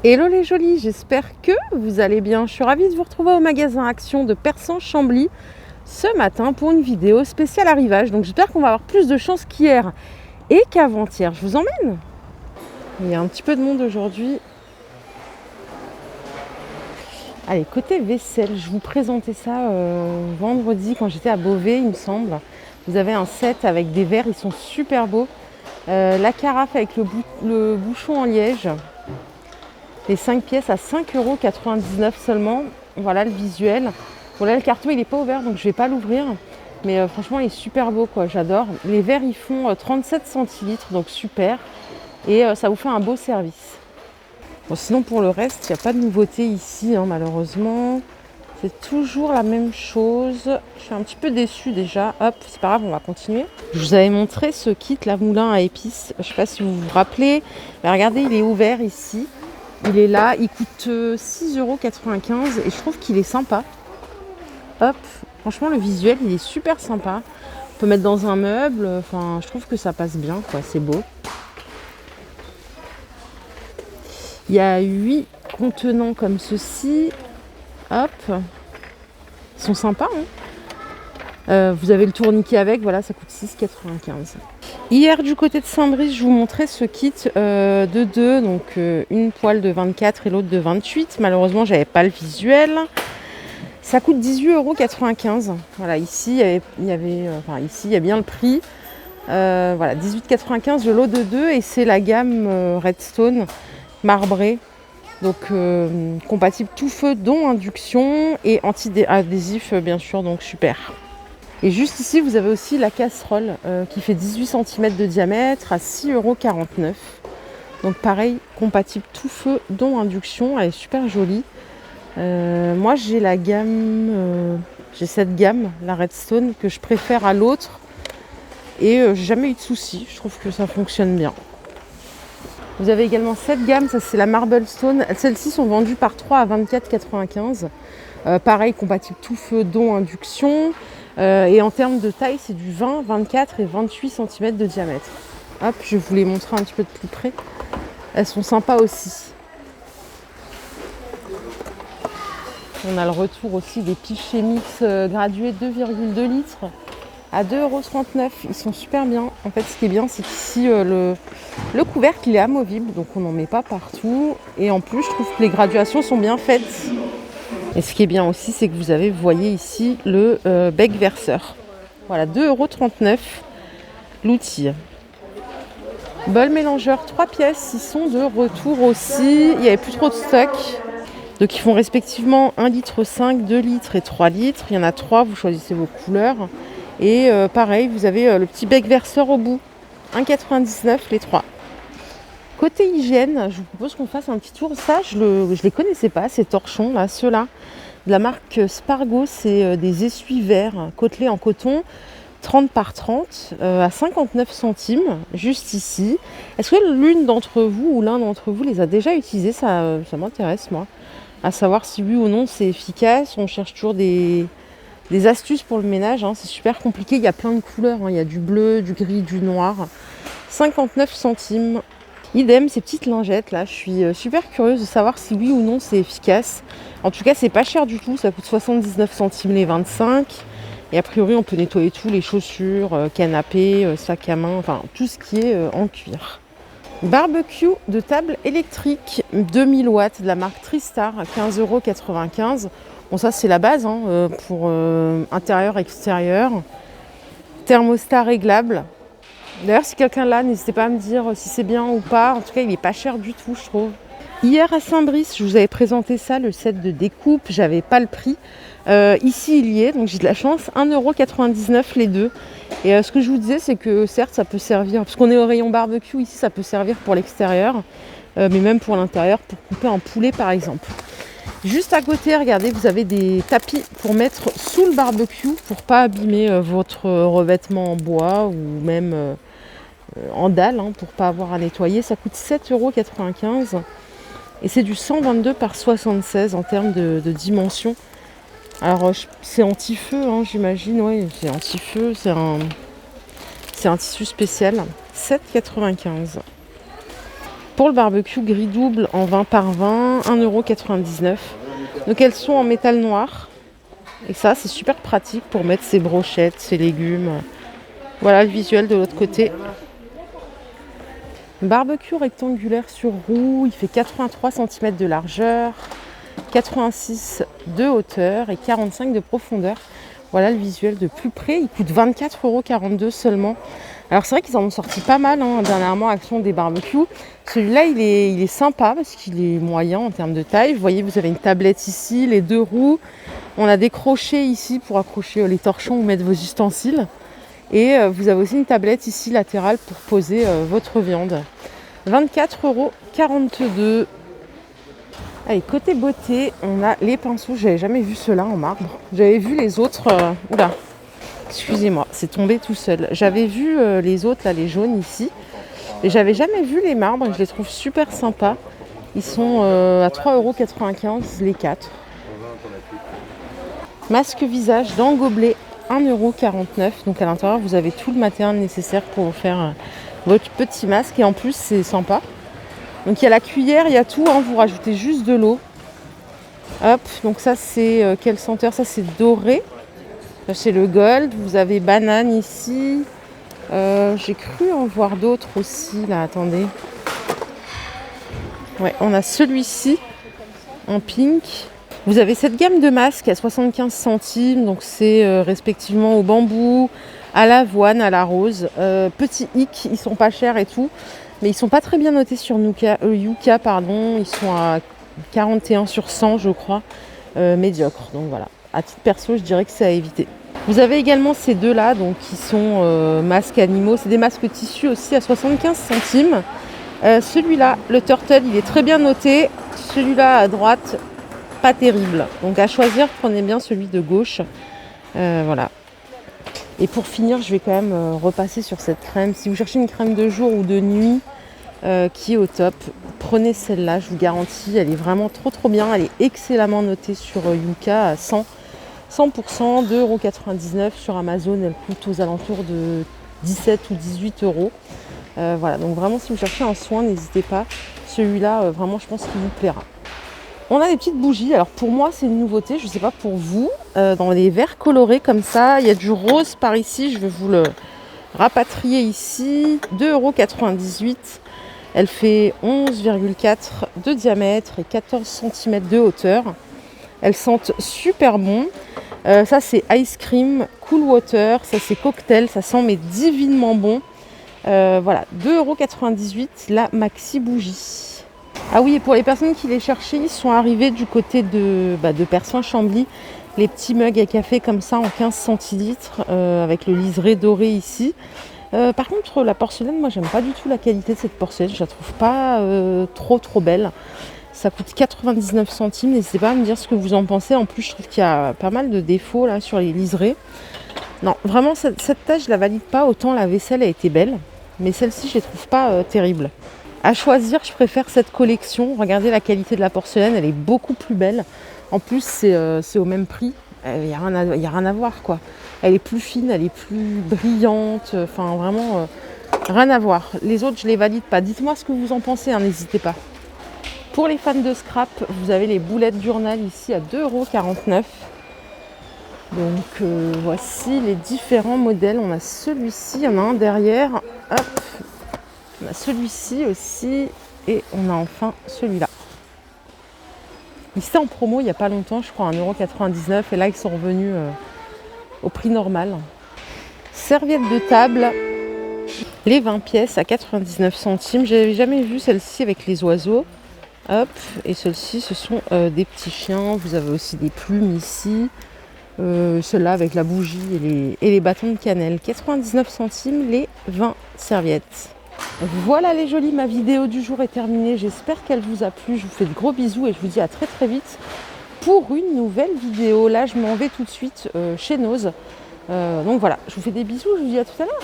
Hello les jolis, j'espère que vous allez bien. Je suis ravie de vous retrouver au magasin Action de Persan-Chambly ce matin pour une vidéo spéciale arrivage. Donc j'espère qu'on va avoir plus de chance qu'hier et qu'avant-hier. Je vous emmène. Il y a un petit peu de monde aujourd'hui. Allez, côté vaisselle, je vous présentais ça vendredi quand j'étais à Beauvais, il me semble. Vous avez un set avec des verres, ils sont super beaux. La carafe avec le bouchon en liège. Les 5 pièces à 5,99 € seulement. Voilà le visuel. Bon là le carton il n'est pas ouvert donc je ne vais pas l'ouvrir. Mais franchement il est super beau quoi, j'adore. Les verres ils font 37 centilitres donc super. Et ça vous fait un beau service. Bon, sinon pour le reste il n'y a pas de nouveauté ici malheureusement. C'est toujours la même chose. Je suis un petit peu déçue déjà. Hop, c'est pas grave, on va continuer. Je vous avais montré ce kit la moulin à épices. Je ne sais pas si vous vous rappelez. Mais regardez il est ouvert ici. Il est là, il coûte 6,95 € et je trouve qu'il est sympa. Hop, franchement le visuel il est super sympa. On peut mettre dans un meuble, enfin je trouve que ça passe bien quoi, c'est beau. Il y a 8 contenants comme ceci. Hop, ils sont sympas hein. Vous avez le tourniquet avec, voilà ça coûte 6,95 €. Hier du côté de Saint-Brice, je vous montrais ce kit de 2, donc une poêle de 24 et l'autre de 28. Malheureusement, j'avais pas le visuel. Ça coûte 18,95 €. Voilà, ici il y a bien le prix. Voilà, 18,95 € le lot de 2 et c'est la gamme Redstone marbrée. Donc compatible tout feu, dont induction et anti-adhésif bien sûr, donc super. Et juste ici, vous avez aussi la casserole qui fait 18 cm de diamètre à 6,49 €. Donc pareil, compatible tout feu, dont induction. Elle est super jolie. Moi, j'ai la gamme, j'ai cette gamme, la Redstone, que je préfère à l'autre. Et j'ai jamais eu de soucis. Je trouve que ça fonctionne bien. Vous avez également cette gamme, ça c'est la Marble Stone. Celles-ci sont vendues par 3 à 24,95 €. Pareil, compatible tout feu, dont induction. Et en termes de taille, c'est du 20, 24 et 28 cm de diamètre. Hop, je vais vous les montrer un petit peu de plus près. Elles sont sympas aussi. On a le retour aussi des pichets mix gradués 2,2 litres à 2,39 €. Ils sont super bien. En fait, ce qui est bien, c'est qu'ici, le couvercle il est amovible, donc on n'en met pas partout. Et en plus, je trouve que les graduations sont bien faites. Et ce qui est bien aussi, c'est que vous voyez ici le bec verseur. Voilà, 2,39 € l'outil. Bol mélangeur 3 pièces, ils sont de retour aussi. Il n'y avait plus trop de stock. Donc ils font respectivement 1,5 litre, 2 litres et 3 litres. Il y en a 3, vous choisissez vos couleurs. Et pareil, vous avez le petit bec verseur au bout. 1,99 € les 3. Côté hygiène, je vous propose qu'on fasse un petit tour. Ça, je les connaissais pas, ces torchons là, ceux-là. De la marque Spargo, c'est des essuie verts côtelés en coton, 30 par 30, à 59 centimes, juste ici. Est-ce que l'une d'entre vous ou l'un d'entre vous les a déjà utilisés? Ça m'intéresse moi. À savoir si oui ou non c'est efficace. On cherche toujours des astuces pour le ménage, hein. C'est super compliqué, il y a plein de couleurs, hein. Il y a du bleu, du gris, du noir. 59 centimes. Idem, ces petites lingettes là, je suis super curieuse de savoir si oui ou non c'est efficace. En tout cas, c'est pas cher du tout, ça coûte 79 centimes les 25. Et a priori, on peut nettoyer tout, les chaussures, canapé, sac à main, enfin tout ce qui est en cuir. Barbecue de table électrique 2000 watts de la marque Tristar à 15,95 €. Bon, ça c'est la base hein, pour intérieur, extérieur. Thermostat réglable. D'ailleurs, si quelqu'un l'a, n'hésitez pas à me dire si c'est bien ou pas. En tout cas, il n'est pas cher du tout, je trouve. Hier à Saint-Brice, je vous avais présenté ça, le set de découpe. J'avais pas le prix. Ici, il y est, donc j'ai de la chance. 1,99 € les deux. Et ce que je vous disais, c'est que certes, ça peut servir, parce qu'on est au rayon barbecue, ici, ça peut servir pour l'extérieur, mais même pour l'intérieur, pour couper un poulet, par exemple. Juste à côté, regardez, vous avez des tapis pour mettre sous le barbecue, pour pas abîmer votre revêtement en bois ou même en dalle, hein, pour pas avoir à nettoyer. Ça coûte 7,95 € et c'est du 122 par 76 en termes de dimension. Alors c'est anti-feu, hein, j'imagine, oui, c'est anti-feu, c'est un tissu spécial. 7,95 €. Pour le barbecue, grille double en 20 par 20, 1,99 €. Donc elles sont en métal noir. Et ça, c'est super pratique pour mettre ses brochettes, ses légumes. Voilà le visuel de l'autre côté. Barbecue rectangulaire sur roue, il fait 83 cm de largeur, 86 de hauteur et 45 de profondeur. Voilà le visuel de plus près, il coûte 24,42 € seulement. Alors c'est vrai qu'ils en ont sorti pas mal dernièrement, Action des barbecues. Celui-là il est sympa parce qu'il est moyen en termes de taille. Vous voyez, vous avez une tablette ici, les deux roues. On a des crochets ici pour accrocher les torchons ou mettre vos ustensiles. Et vous avez aussi une tablette ici latérale pour poser votre viande. 24,42 €. Allez, côté beauté, on a les pinceaux. J'avais jamais vu ceux-là en marbre. J'avais vu les autres. Oula, excusez-moi, c'est tombé tout seul. J'avais vu les autres, là, les jaunes ici. Et j'avais jamais vu les marbres. Je les trouve super sympas. Ils sont à 3,95 € les 4. Masque visage dans gobelet. 1,49 €. Donc à l'intérieur, vous avez tout le matériel nécessaire pour vous faire votre petit masque. Et en plus, c'est sympa. Donc il y a la cuillère, il y a tout. Vous rajoutez juste de l'eau. Hop, donc ça c'est quelle senteur? Ça c'est doré. Ça c'est le gold. Vous avez banane ici. J'ai cru en voir d'autres aussi. Là, attendez. Ouais, on a celui-ci en pink. Vous avez cette gamme de masques à 75 centimes, donc c'est respectivement au bambou, à l'avoine, à la rose. Petit hic, ils sont pas chers et tout, mais ils sont pas très bien notés sur Yuka, pardon. Ils sont à 41 sur 100, je crois, médiocre. Donc voilà, à titre perso, je dirais que c'est à éviter. Vous avez également ces deux-là, donc qui sont masques animaux. C'est des masques tissu aussi à 75 centimes. Celui-là, le turtle, il est très bien noté. Celui-là à droite, pas terrible. Donc à choisir, prenez bien celui de gauche. Voilà. Et pour finir, je vais quand même repasser sur cette crème. Si vous cherchez une crème de jour ou de nuit qui est au top, prenez celle-là, je vous garantis. Elle est vraiment trop bien. Elle est excellemment notée sur Yuka à 100%, 2,99 € sur Amazon. Elle coûte aux alentours de 17 ou 18 €. Voilà, donc vraiment si vous cherchez un soin, n'hésitez pas. Celui-là, vraiment, je pense qu'il vous plaira. On a des petites bougies. Alors pour moi, c'est une nouveauté. Je ne sais pas pour vous. Dans les verres colorés comme ça, il y a du rose par ici. Je vais vous le rapatrier ici. 2,98 €. Elle fait 11,4 de diamètre et 14 cm de hauteur. Elles sentent super bon. Ça, c'est Ice Cream, Cool Water. Ça, c'est Cocktail. Ça sent mais divinement bon. Voilà, 2,98 € la maxi bougie. Ah oui, et pour les personnes qui les cherchaient, ils sont arrivés du côté de Persoin-Chambly. Les petits mugs à café comme ça en 15 centilitres avec le liseré doré ici. Par contre, la porcelaine, moi, j'aime pas du tout la qualité de cette porcelaine. Je la trouve pas trop belle. Ça coûte 99 centimes. N'hésitez pas à me dire ce que vous en pensez. En plus, je trouve qu'il y a pas mal de défauts là sur les liserés. Non, vraiment, cette tache, je la valide pas. Autant la vaisselle a été belle, mais celle-ci, je les trouve pas terribles. À choisir, je préfère cette collection. Regardez la qualité de la porcelaine, elle est beaucoup plus belle. En plus, c'est au même prix. Il n'y a rien à voir, quoi. Elle est plus fine, elle est plus brillante. Enfin, vraiment, rien à voir. Les autres, je les valide pas. Dites-moi ce que vous en pensez, n'hésitez pas. Pour les fans de scrap, vous avez les boulettes d'Urnal ici à 2,49 €. Donc, voici les différents modèles. On a celui-ci, il y en a un derrière. Hop. On a celui-ci aussi et on a enfin celui-là. Ils étaient en promo il n'y a pas longtemps, je crois, à 1,99 € et là ils sont revenus au prix normal. Serviette de table, les 20 pièces à 99 centimes. J'avais jamais vu celle-ci avec les oiseaux. Hop, et celle-ci ce sont des petits chiens. Vous avez aussi des plumes ici. Celle-là avec la bougie et les bâtons de cannelle. 99 centimes les 20 serviettes. Voilà les jolis, ma vidéo du jour est terminée. J'espère qu'elle vous a plu. Je vous fais de gros bisous et je vous dis à très vite pour une nouvelle vidéo. Là, je m'en vais tout de suite chez Nose. Donc voilà, je vous fais des bisous. Je vous dis à tout à l'heure.